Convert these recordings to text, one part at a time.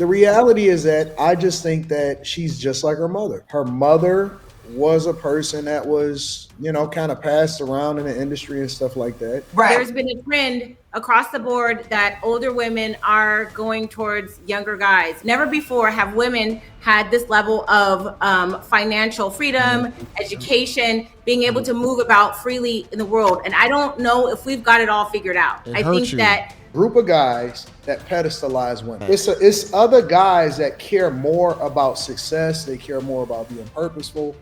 The reality is that I just think that she's just like her mother. Her mother was a person that was, kind of passed around in the industry and stuff like that. Right. There's been a trend across the board that older women are going towards younger guys. Never before have women had this level of financial freedom, education, being able to move about freely in the world. And I don't know if we've got it all figured out. I think that Group of guys that pedestalize women. It's other guys that care more about success. They care more about being purposeful.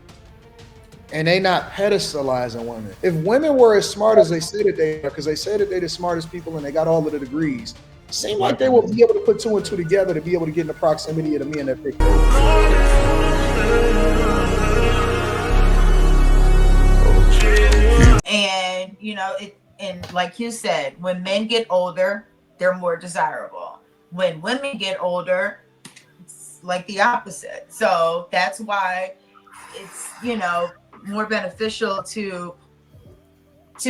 And they not pedestalizing women. If women were as smart as they say that they are, because they say that they're the smartest people and they got all of the degrees, it seems like they will be able to put two and two together to be able to get in the proximity of the men that they care. And and like you said, when men get older, they're more desirable. When women get older, it's like the opposite. So that's why it's more beneficial to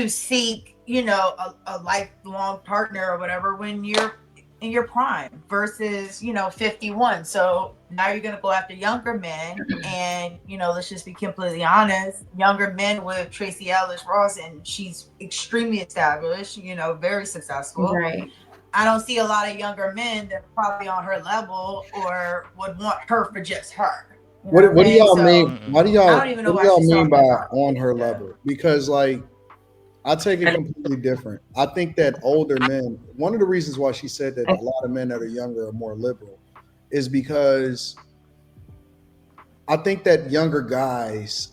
seek a lifelong partner or whatever when you're in your prime versus 51. So now you're going to go after younger men, and let's just be completely honest, younger men with Tracy Ellis Ross, and she's extremely established, very successful. Right. I don't see a lot of younger men that are probably on her level or would want her for just her. What do y'all mean? What do I y'all don't even know what why do y'all she's mean talking by about on her level? Because I take it completely different. I think that older men, one of the reasons why she said that a lot of men that are younger are more liberal is because I think that younger guys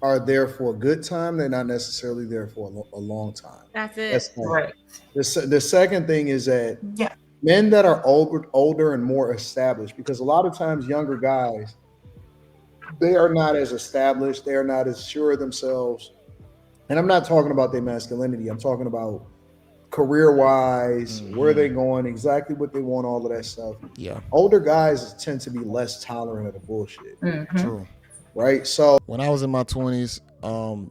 are there for a good time. They're not necessarily there for a long time. that's it. That's one. Right. The second thing is that men that are older and more established, because a lot of times younger guys, they are not as established, they are not as sure of themselves. And I'm not talking about their masculinity. I'm talking about career-wise, where they're going, exactly what they want, all of that stuff. Yeah. Older guys tend to be less tolerant of the bullshit, True. right? So When I was in my 20s,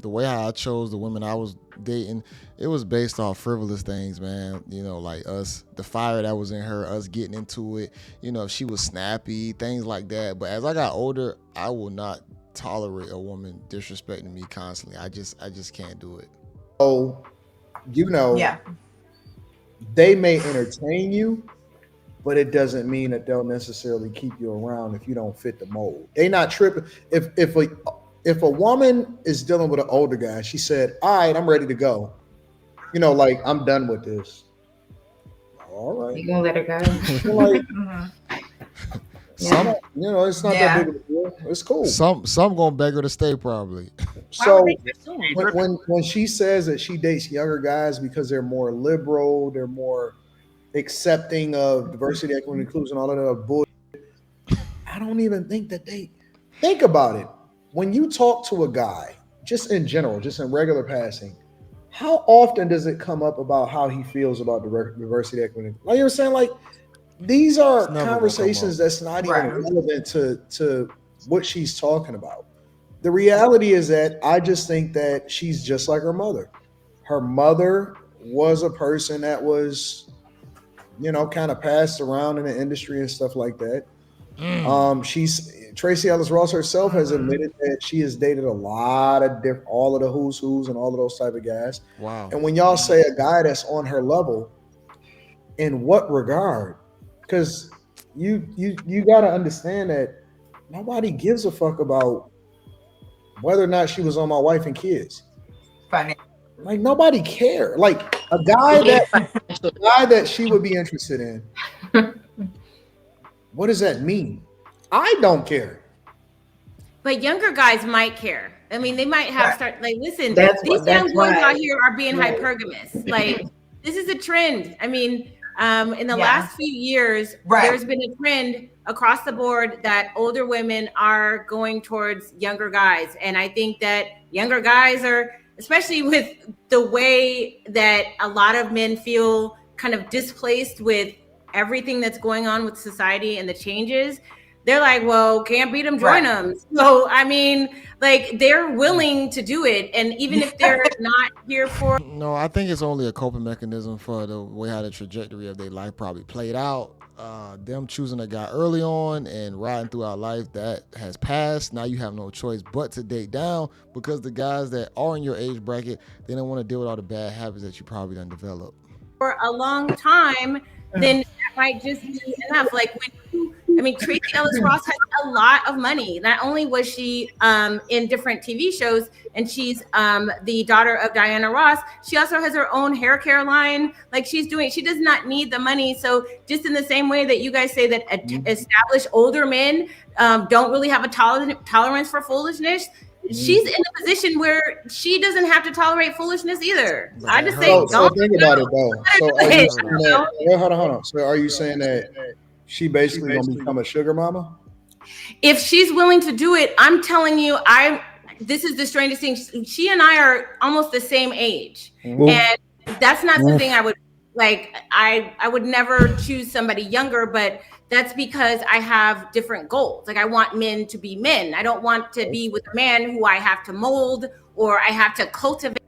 the way how I chose the women I was dating, it was based off frivolous things, man. Like us, the fire that was in her, us getting into it. If she was snappy, things like that. But as I got older, I will not tolerate a woman disrespecting me constantly. I just can't do it. they may entertain you, but it doesn't mean that they'll necessarily keep you around if you don't fit the mold. They not tripping. If a woman is dealing with an older guy, she said, "All right, I'm ready to go. I'm done with this." All right, You gonna let her go? like, Some it's not that big of a deal. It's cool. some gonna beg her to stay probably. So when she says that she dates younger guys because they're more liberal, they're more accepting of diversity, equity, inclusion, all of that bullshit, I don't even think that they think about it. When you talk to a guy, just in general, just in regular passing, how often does it come up about how he feels about diversity, equity? Like you're saying, like these are It's never gonna come conversations up. that's not even relevant to what she's talking about. The reality is that I just think that she's just like her mother. Her mother was a person that was, kind of passed around in the industry and stuff like that. She's Tracy Ellis Ross herself has admitted that she has dated a lot of all of the who's and all of those type of guys. Wow. And when y'all say a guy that's on her level, in what regard? Because you got to understand that nobody gives a fuck about whether or not she was on My Wife and Kids. Like nobody care. Like a guy that she would be interested in. What does that mean? I don't care. But younger guys might care. I mean, they might have listen, these young boys right. out here are being hypergamous. Like, this is a trend. I mean, in the last few years, there's been a trend across the board that older women are going towards younger guys. And I think that younger guys are, especially with the way that a lot of men feel kind of displaced with everything that's going on with society and the changes, they're like, well, can't beat them, join them. So, I mean, like, they're willing to do it. And even if they're not here for... No, I think it's only a coping mechanism for the way how the trajectory of their life probably played out. them choosing a guy early on and riding throughout life, that has passed. Now you have no choice but to date down, because the guys that are in your age bracket, they don't want to deal with all the bad habits that you probably done developed for a long time, then that might just be enough. Like Tracy Ellis Ross has a lot of money. Not only was she in different TV shows, and she's the daughter of Diana Ross, she also has her own hair care line. Like she does not need the money. So just in the same way that you guys say that established older men don't really have a tolerance for foolishness, she's in a position where she doesn't have to tolerate foolishness either. I just say, so think about it though. So are you saying that? Well, hold on. So are you saying that she basically gonna become a sugar mama? If she's willing to do it, I'm telling you, this is the strangest thing. She and I are almost the same age, and that's not something I would like. I would never choose somebody younger, but that's because I have different goals. Like I want men to be men. I don't want to be with a man who I have to mold or I have to cultivate.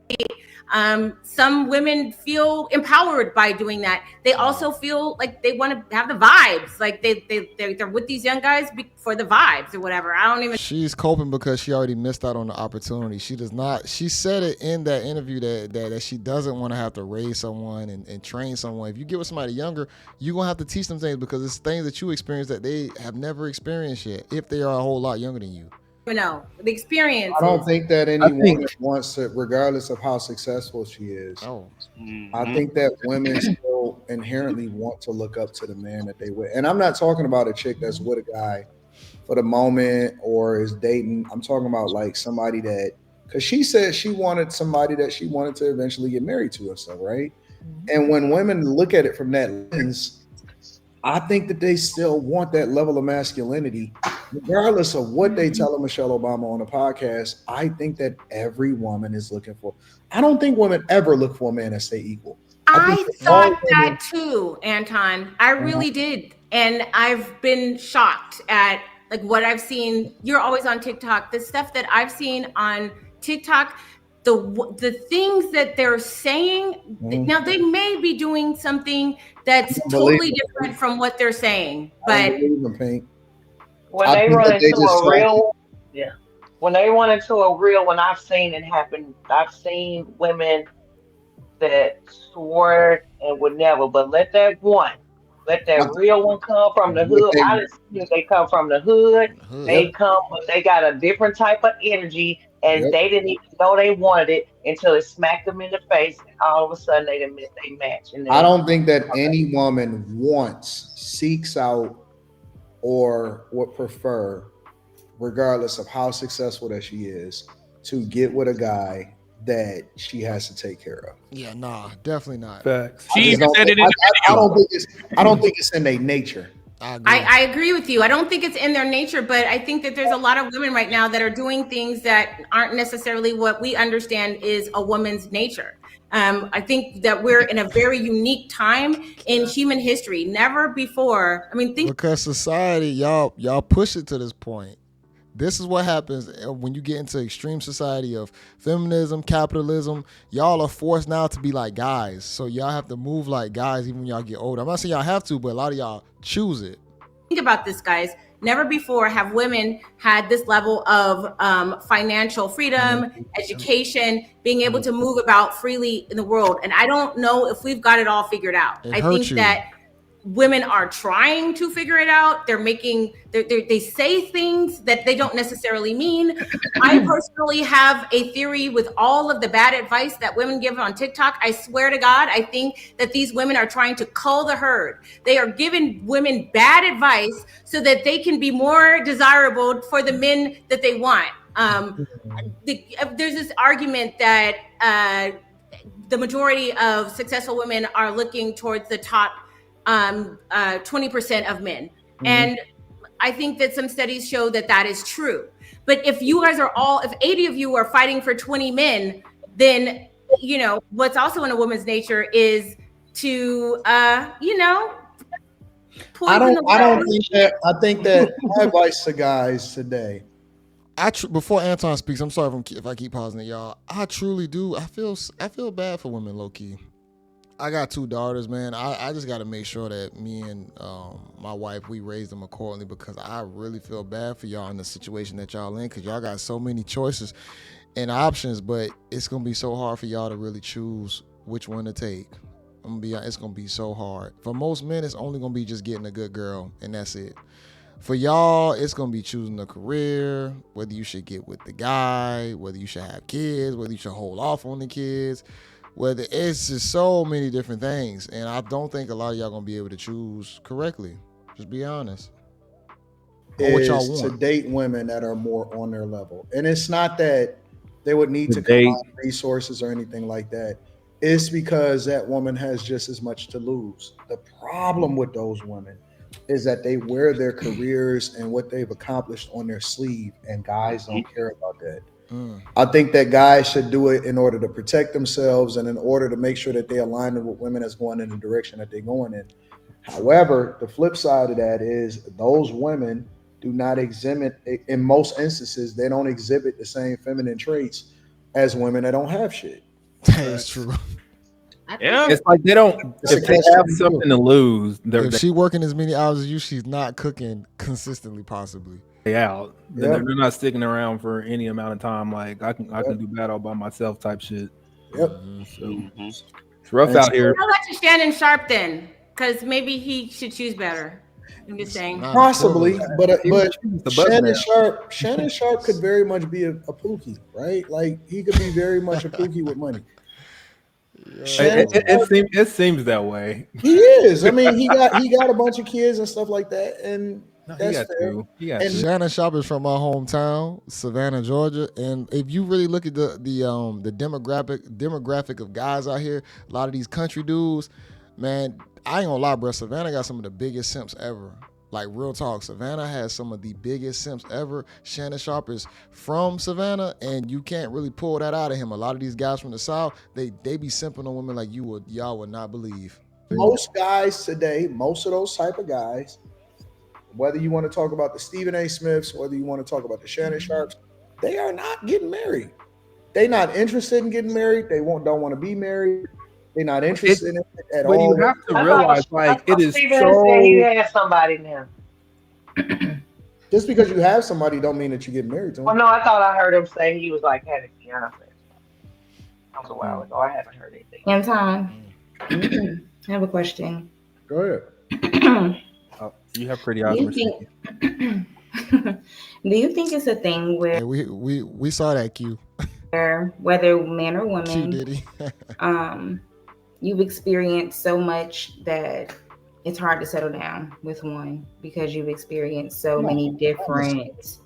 Some women feel empowered by doing that. They also feel like they want to have the vibes. Like they're with these young guys for the vibes or whatever. I don't even. She's coping because she already missed out on the opportunity. She does not. She said it in that interview that she doesn't want to have to raise someone and train someone. If you get with somebody younger, you're gonna have to teach them things because it's things that you experience that they have never experienced yet. If they are a whole lot younger than you. No, the experience. I don't think that any woman wants to, regardless of how successful she is. I think that women still inherently want to look up to the man that they with. And I'm not talking about a chick that's with a guy for the moment or is dating. I'm talking about like somebody that, because she said she wanted somebody that she wanted to eventually get married to or so, right? And when women look at it from that lens, I think that they still want that level of masculinity, regardless of what they tell Michelle Obama on the podcast. I think that every woman is looking for. I don't think women ever look for a man that stay equal. I thought that too, Anton. I really did, and I've been shocked at like what I've seen. You're always on TikTok. The stuff that I've seen on TikTok. The things that they're saying now, they may be doing something that's totally different from what they're saying, but when they run into a real, when they run into a real, when I've seen it happen, I've seen women that swore and would never, but let that real one come from the hood. I just see they come from the hood. They come, but they got a different type of energy. And they didn't even know they wanted it until it smacked them in the face. And all of a sudden, they didn't miss their match. And I don't think that any woman seeks out, or would prefer, regardless of how successful that she is, to get with a guy that she has to take care of. Yeah, nah, definitely not. Facts. I don't think it's in their nature. I agree with you. I don't think it's in their nature, but I think that there's a lot of women right now that are doing things that aren't necessarily what we understand is a woman's nature. I think that we're in a very unique time in human history. Never before. Because society, y'all push it to this point. This is what happens when you get into extreme society of feminism, capitalism. Y'all are forced now to be like guys. So y'all have to move like guys even when y'all get older. I'm not saying y'all have to, but a lot of y'all choose it. Think about this, guys. Never before have women had this level of financial freedom, education, being able to move about freely in the world. And I don't know if we've got it all figured out. I think that women are trying to figure it out. They say things that they don't necessarily mean. I personally have a theory with all of the bad advice that women give on TikTok. I swear to God, I think that these women are trying to cull the herd. They are giving women bad advice so that they can be more desirable for the men that they want. There's this argument that the majority of successful women are looking towards the top 20% of men. And I think that some studies show that that is true. But if you guys if 80 of you are fighting for 20 men, then, what's also in a woman's nature is to, I think that my advice to guys today. Before Anton speaks, I'm sorry if I keep pausing it, y'all. I truly do. I feel bad for women, low key. I got 2 daughters, man. I just got to make sure that me and my wife, we raise them accordingly, because I really feel bad for y'all in the situation that y'all in, because y'all got so many choices and options, but it's going to be so hard for y'all to really choose which one to take. I'm gonna be honest, it's going to be so hard. For most men, it's only going to be just getting a good girl, and that's it. For y'all, it's going to be choosing a career, whether you should get with the guy, whether you should have kids, whether you should hold off on the kids, whether it's just so many different things. And I don't think a lot of y'all going to be able to choose correctly. Just be honest. Or what y'all want. To date women that are more on their level. And it's not that they would need to combine resources or anything like that. It's because that woman has just as much to lose. The problem with those women is that they wear their careers and what they've accomplished on their sleeve, and guys don't care about that. I think that guys should do it in order to protect themselves and in order to make sure that they align with women that's going in the direction that they're going in. However, the flip side of that is those women do not exhibit, in most instances, they don't exhibit the same feminine traits as women that don't have shit. That is true. Yeah, it's like they don't. If they have something to lose, if she working as many hours as you, she's not cooking consistently. Possibly, out. They're not sticking around for any amount of time. Like I can do battle by myself type shit. Yep. So it's rough out here. How about Shannon Sharpe then? Because maybe he should choose better. I'm just saying. Possibly, but Shannon Sharpe could very much be a Pookie, right? Like he could be very much a Pookie with money. It seems that way. He is. I mean, he got a bunch of kids and stuff like that, and that's fair. And Shannon Sharpe is from my hometown, Savannah, Georgia. And if you really look at the demographic of guys out here, a lot of these country dudes, man, I ain't gonna lie, bro. Savannah got some of the biggest simps ever. Like, real talk, Savannah has some of the biggest simps ever. Shannon Sharpe is from Savannah, and you can't really pull that out of him. A lot of these guys from the South, they be simping on women like y'all would not believe. Most guys today, most of those type of guys, whether you want to talk about the Stephen A. Smiths, whether you want to talk about the Shannon Sharpes, they are not getting married. They're not interested in getting married. They don't want to be married. They're not interested in it at all. But you have to realize, it is Stephen so. You have somebody now. Just because you have somebody, don't mean that you get married to them. Well, no, I thought I heard him say he was like had a fiance. That was a while ago. I haven't heard anything. Anton, I have a question. Go ahead. You have pretty eyes. Do you think it's a thing where we saw that Q? Whether man or woman, Q Diddy. You've experienced so much that it's hard to settle down with one because you've experienced so many different styles,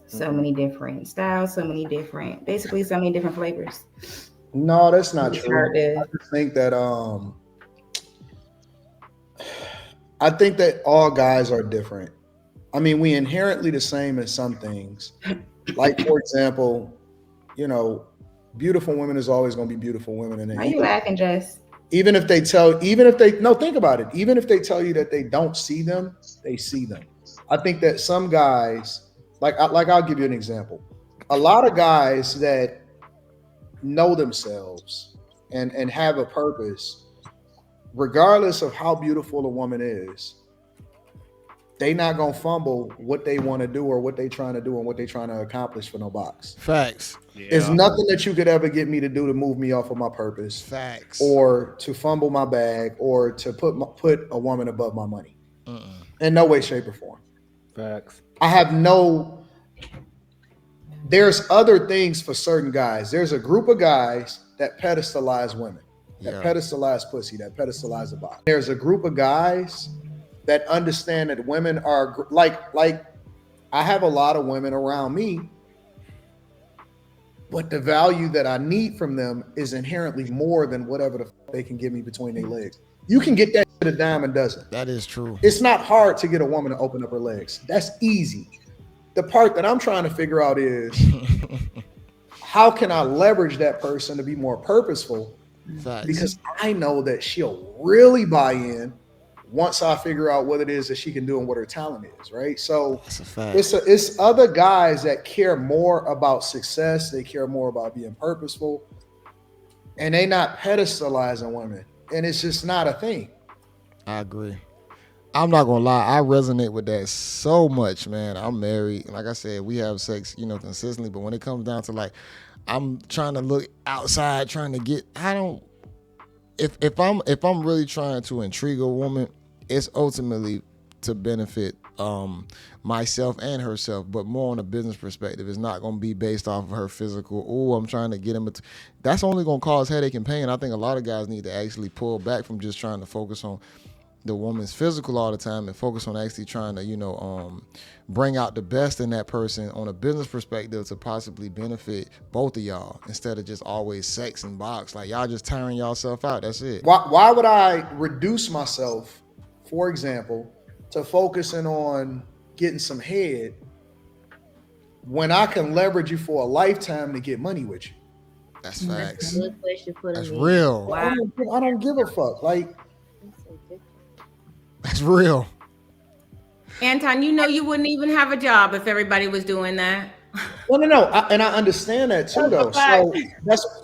so many different flavors. No, that's not true. I just think that I think that all guys are different. I mean, we inherently the same in some things. Like, for example, beautiful women is always going to be beautiful women. And why are you laughing, Jess? Think about it. Even if they tell you that they don't see them, they see them. I think that some guys, like I'll give you an example. A lot of guys that know themselves and have a purpose, regardless of how beautiful a woman is, they not gonna fumble what they want to do or what they trying to do and what they trying to accomplish for no box. Facts. Yeah. There's nothing that you could ever get me to do to move me off of my purpose. Facts. Or to fumble my bag or to put a woman above my money. In no way, shape, or form. Facts. There's other things for certain guys. There's a group of guys that pedestalize women, that pedestalize pussy, that pedestalize the body. There's a group of guys that understand that women are like I have a lot of women around me, but the value that I need from them is inherently more than whatever the they can give me between their legs. You can get that a dime a dozen. That is true. It's not hard to get a woman to open up her legs. That's easy. The part that I'm trying to figure out is how can I leverage that person to be more purposeful? Facts. Because I know that she'll really buy in once I figure out what it is that she can do and what her talent is, right? So it's other guys that care more about success. They care more about being purposeful. and they not pedestalizing women, and it's just not a thing. I agree. I'm not gonna lie, I resonate with that so much, man. I'm married. Like I said, we have sex, consistently. But when it comes down to like, I'm trying to look outside, trying to get. I don't. If I'm really trying to intrigue a woman, it's ultimately to benefit myself and herself, but more on a business perspective. It's not going to be based off of her physical. Oh, I'm trying to get him. That's only going to cause headache and pain. I think a lot of guys need to actually pull back from just trying to focus on the woman's physical all the time and focus on actually trying to bring out the best in that person on a business perspective to possibly benefit both of y'all, instead of just always sex and box. Like, y'all just tiring yourself out. That's it. Why would I reduce myself, for example, to focusing on getting some head when I can leverage you for a lifetime to get money with you? That's facts. That's a good question for That's me. real. Wow. I don't give a fuck. Like, that's real. Anton, you wouldn't even have a job if everybody was doing that. no. And I understand that too, though. So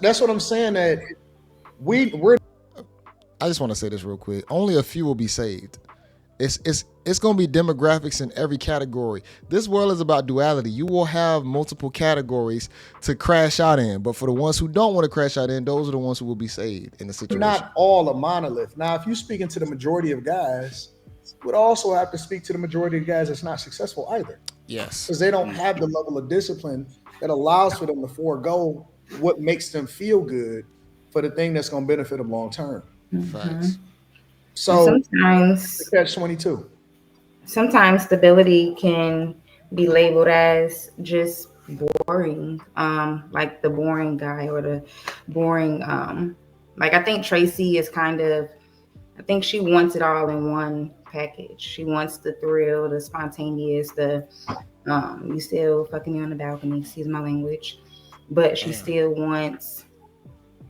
that's what I'm saying. That we're. I just want to say this real quick. Only a few will be saved. It's going to be demographics in every category. This world is about duality. You will have multiple categories to crash out in, but for the ones who don't want to crash out in, those are the ones who will be saved in the situation. Not all a monolith. Now, if you're speaking to the majority of guys, you would also have to speak to the majority of guys that's not successful either. Yes. Because they don't have the level of discipline that allows for them to forego what makes them feel good for the thing that's going to benefit them long term. Facts. So sometimes catch-22. Sometimes stability can be labeled as just boring, like the boring guy or the boring. Like, I think Tracy is I think she wants it all in one package. She wants the thrill, the spontaneous, the you still fucking me on the balcony, excuse my language, but she still wants,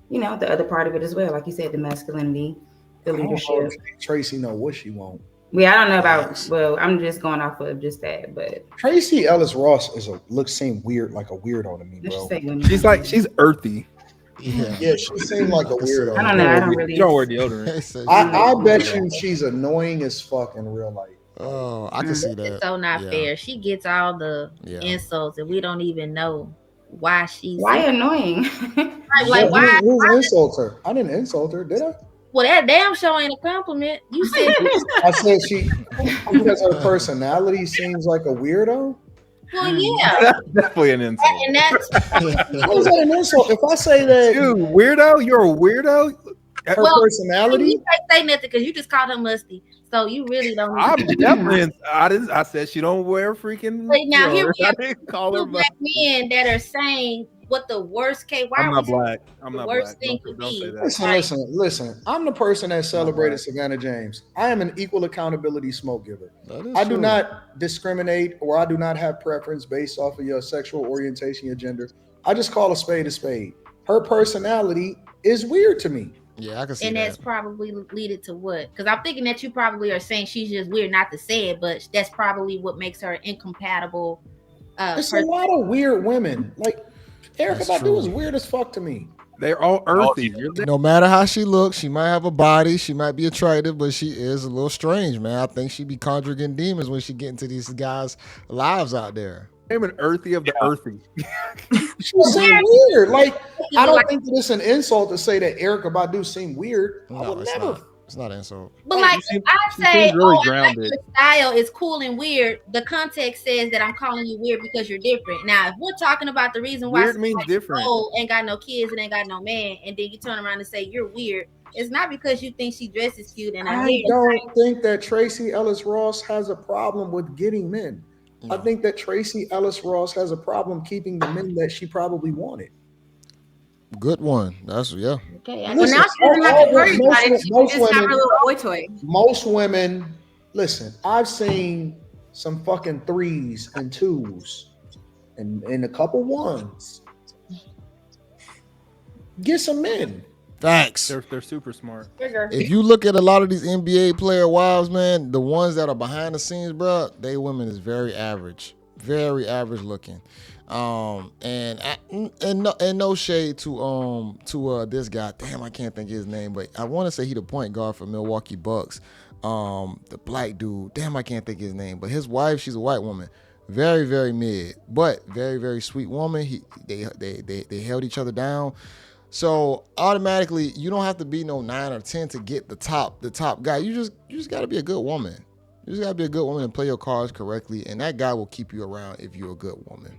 the other part of it as well. Like you said, the masculinity, the leadership. Tracy know what she wants. Yeah, I don't know about. Well, I'm just going off of just that, but Tracy Ellis Ross seem weird, like a weirdo to me, bro. She's earthy. Yeah, she seemed like a weirdo. I don't know. I don't really. You don't wear deodorant. I bet you she's annoying as fuck in real life. Oh, I can see that. It's so not fair. She gets all the insults, and we don't even know why she's. Why annoying? Like why? Who insults her? I didn't insult her, did I? Well, that damn show ain't a compliment. You said. I said because her personality seems like a weirdo. Well, yeah, that's definitely an insult. And that's how is that an insult? If I say that, dude, weirdo, you're a weirdo. Her personality. You can't say nothing because you just called her musty. So you really don't. I said she don't wear freaking. Wait, now here we have two black men that are saying what the worst case. Why I'm not black. I'm not worst black. Thing could be. Listen. I'm the person that celebrated Savannah James. I am an equal accountability smoke giver. I do not discriminate, or I do not have preference based off of your sexual orientation, your gender. I just call a spade a spade. Her personality is weird to me. Yeah, I can see and that. That's probably leaded to what? Because I'm thinking that you probably are saying she's just weird, not to say it, but that's probably what makes her incompatible. There's a lot of weird women. Like Erykah Badu is weird as fuck to me. They're all earthy. No matter how she looks, she might have a body, she might be attractive, but she is a little strange, man. I think she be conjuring demons when she get into these guys' lives out there. I'm an earthy of the earthy. She's so weird. Like, I don't think that it's an insult to say that Erykah Badu seem weird. No, it's not an insult. But like, I say, really like your style is cool and weird. The context says that I'm calling you weird because you're different. Now, if we're talking about the reason why weird means different, ain't got no kids and ain't got no man, and then you turn around and say you're weird, it's not because you think she dresses cute. And I don't think that Tracy Ellis Ross has a problem with getting men. No. I think that Tracy Ellis Ross has a problem keeping the men that she probably wanted. Good one. That's Okay. Well, now she doesn't have to worry about it. She just have her little boy toy. Most women, listen, I've seen some fucking 3s and 2s and a couple 1s. Get some men. Facts. They're super smart. If you look at a lot of these NBA player wives, man, the ones that are behind the scenes, bro, they women is very average. very average looking. And no shade to this guy. Damn, I can't think of his name, but I want to say he the point guard for Milwaukee Bucks. The black dude. Damn, I can't think of his name, but his wife, she's a white woman. Very, very mid, but very, very sweet woman. They held each other down. So automatically, you don't have to be no 9 or 10 to get the top guy. You just got to be a good woman. You just got to be a good woman and play your cards correctly, and that guy will keep you around if you're a good woman.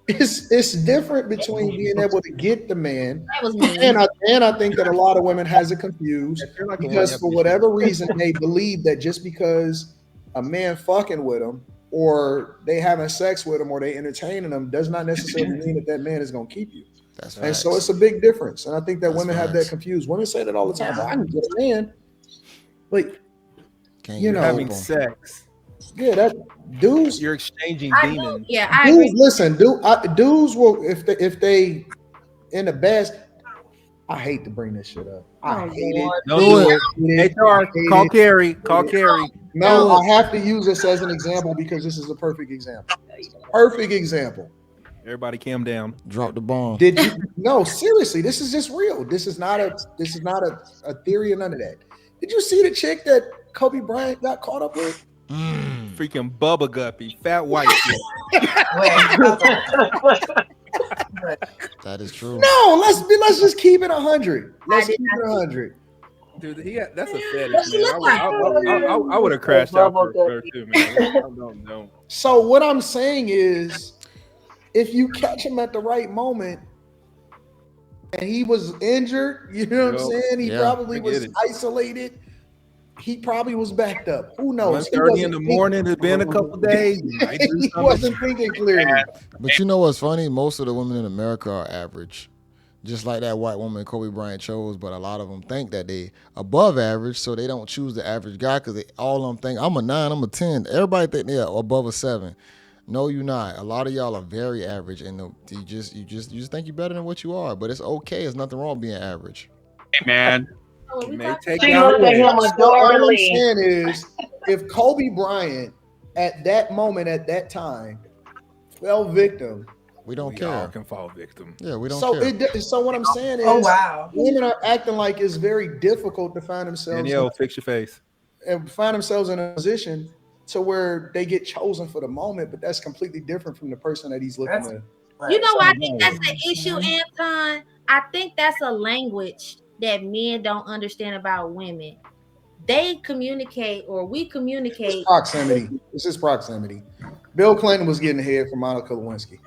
It's different between being able to get the man, and I think that a lot of women has it confused because for whatever reason they believe that just because a man fucking with them or they having sex with them or they entertaining them does not necessarily mean that man is going to keep you. That's and so it's a big difference, and I think that women have that confused. Women say that all the time. Well, I can get a man, but having sex. Yeah, that dudes. You're exchanging demons. I agree. Listen, dudes will if they in the best. I hate to bring this shit up. I hate it. HR, call Carrie. Call Carrie. No, I have to use this as an example because this is a perfect example. Perfect example. Everybody calm down. Drop the bomb. Did you? No, seriously, this is just real. This is not a theory or none of that. Did you see the chick that Kobe Bryant got caught up with? Freaking Bubba Guppy, fat white shit. That is true. No, let's just keep it 100. Let's keep it 100. Dude, that's a fetish, man. I would have crashed out for her too, man. Don't. So what I'm saying is, if you catch him at the right moment, and he was injured, you know what I'm saying? He probably was isolated. He probably was backed up. Who knows? 1:30 in the morning. It's been a couple days. He wasn't thinking clearly. But you know what's funny? Most of the women in America are average. Just like that white woman Kobe Bryant chose, but a lot of them think that they above average, so they don't choose the average guy because all of them think, I'm a 9, I'm a 10. Everybody think they're above a 7. No, you're not. A lot of y'all are very average, and you just think you're better than what you are. But it's okay. There's nothing wrong being average. Hey, man. She looked at him What I'm saying is, if Kobe Bryant at that moment, at that time, fell victim, we don't care. All can fall victim. Yeah, we don't care. So what I'm saying is, women are acting like it's very difficult to find themselves. Danielle, fix your face. And find themselves in a position to where they get chosen for the moment, but that's completely different from the person that he's looking at. You know, I think that's the issue, Anton. I think that's a language that men don't understand about women. They communicate, or we communicate. It's proximity. This is proximity. Bill Clinton was getting ahead from Monica Lewinsky.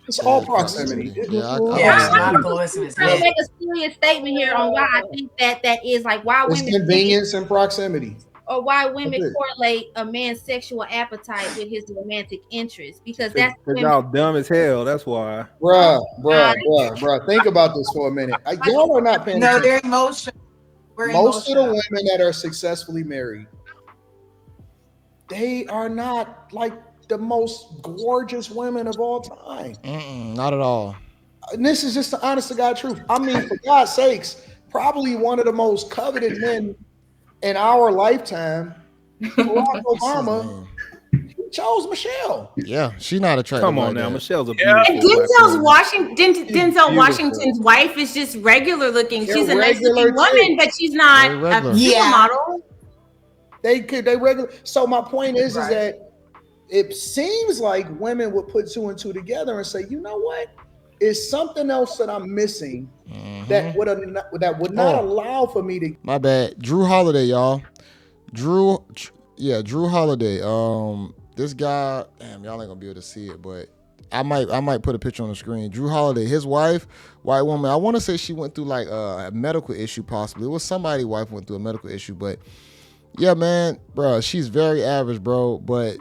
It's all proximity. I'm trying to make a serious statement here on why I think that is like why it's women convenience and proximity. Or why women correlate a man's sexual appetite with his romantic interest, because that's y'all dumb as hell. That's why. Bruh. Think about this for a minute. Y'all are not paying attention. No, they're emotional. Most of the women that are successfully married, they are not like the most gorgeous women of all time. Not at all. And this is just the honest to God truth. I mean, for God's sakes, probably one of the most coveted men in our lifetime, Barack Obama, he chose Michelle. Yeah, she's not attractive. Come on now, Michelle's a beautiful. And Denzel Washington's wife is just regular looking. She's a nice looking woman, but she's not a supermodel. They regular. So my point is that it seems like women would put 2 and 2 together and say, you know what? It's something else that I'm missing that would not allow for me to. My bad. Drew Holiday, y'all. Drew Holiday. This guy, damn, y'all ain't gonna be able to see it, but I might put a picture on the screen. Drew Holiday, his wife, white woman. I want to say she went through like a medical issue, possibly. It was somebody's wife went through a medical issue, but yeah, man, bro, she's very average, bro. But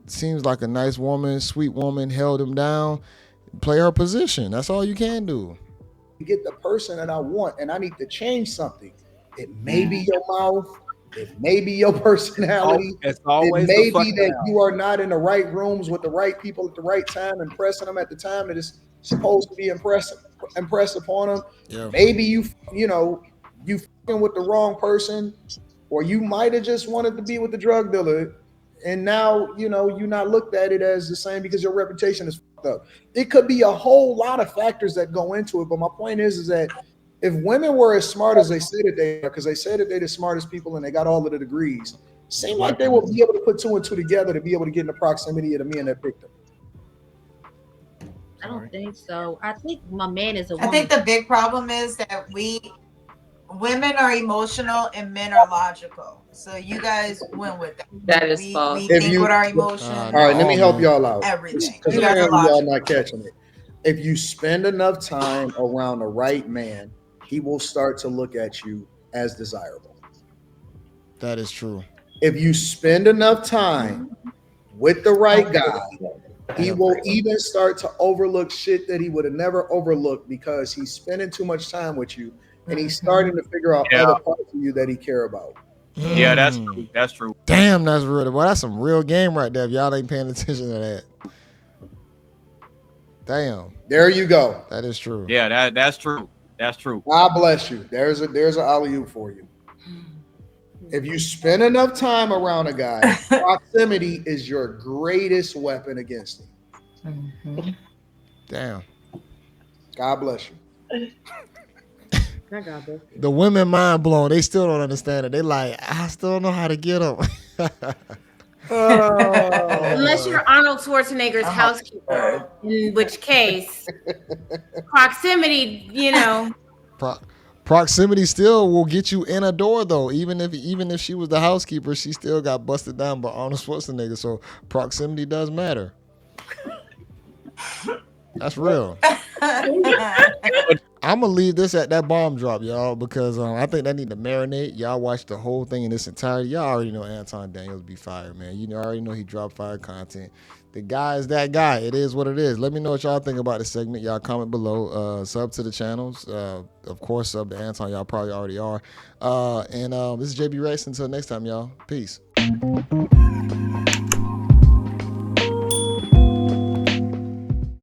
seems like a nice woman, sweet woman, held him down. Play her position. That's all you can do. Get the person that I want, and I need to change something. It may be your mouth. It may be your personality. It's always it may be that you are not in the right rooms with the right people at the right time, impressing them at the time that it's supposed to be impressed upon them. Yeah. Maybe you fucking with the wrong person, or you might have just wanted to be with the drug dealer and now you're not looked at it as the same because your reputation is fucked up. It could be a whole lot of factors that go into it, but my point is that if women were as smart as they say that they are, because they say that they're the smartest people and they got all of the degrees, seem like they will be able to put two and two together to be able to get in the proximity of the men that picked them. I don't think so. I think my man is a woman. I think the big problem is that women are emotional and men are logical. So you guys went with that. That is false. We think with our emotions. All right, let me help y'all out. Everything. Because apparently y'all not catching it. If you spend enough time around the right man, he will start to look at you as desirable. That is true. If you spend enough time with the right guy, he will even start to overlook shit that he would have never overlooked because he's spending too much time with you and he's starting to figure out other parts of you that he care about. Yeah, that's true. That's true. Damn, that's real. Well, that's some real game right there. If y'all ain't paying attention to that. Damn. There you go. That is true. Yeah, that's true. That's true. God bless you. There's an alley-oop for you. If you spend enough time around a guy, proximity is your greatest weapon against him. Mm-hmm. Damn. God bless you. The women mind blown. They still don't understand it. They like, I still don't know how to get them. Unless you're Arnold Schwarzenegger's housekeeper, in which case proximity, Proximity still will get you in a door though. Even if she was the housekeeper, she still got busted down by Arnold Schwarzenegger. So proximity does matter. That's real. I'm gonna leave this at that bomb drop, y'all, because I think that need to marinate. Y'all watch the whole thing in its entirety. Y'all already know Anton Daniels be fire, man. You already know he drop fire content. The guy is that guy. It is what it is. Let me know what y'all think about this segment. Y'all comment below. Sub to the channels. Of course, sub to Anton. Y'all probably already are. And this is JayBReacts. Until next time, y'all. Peace.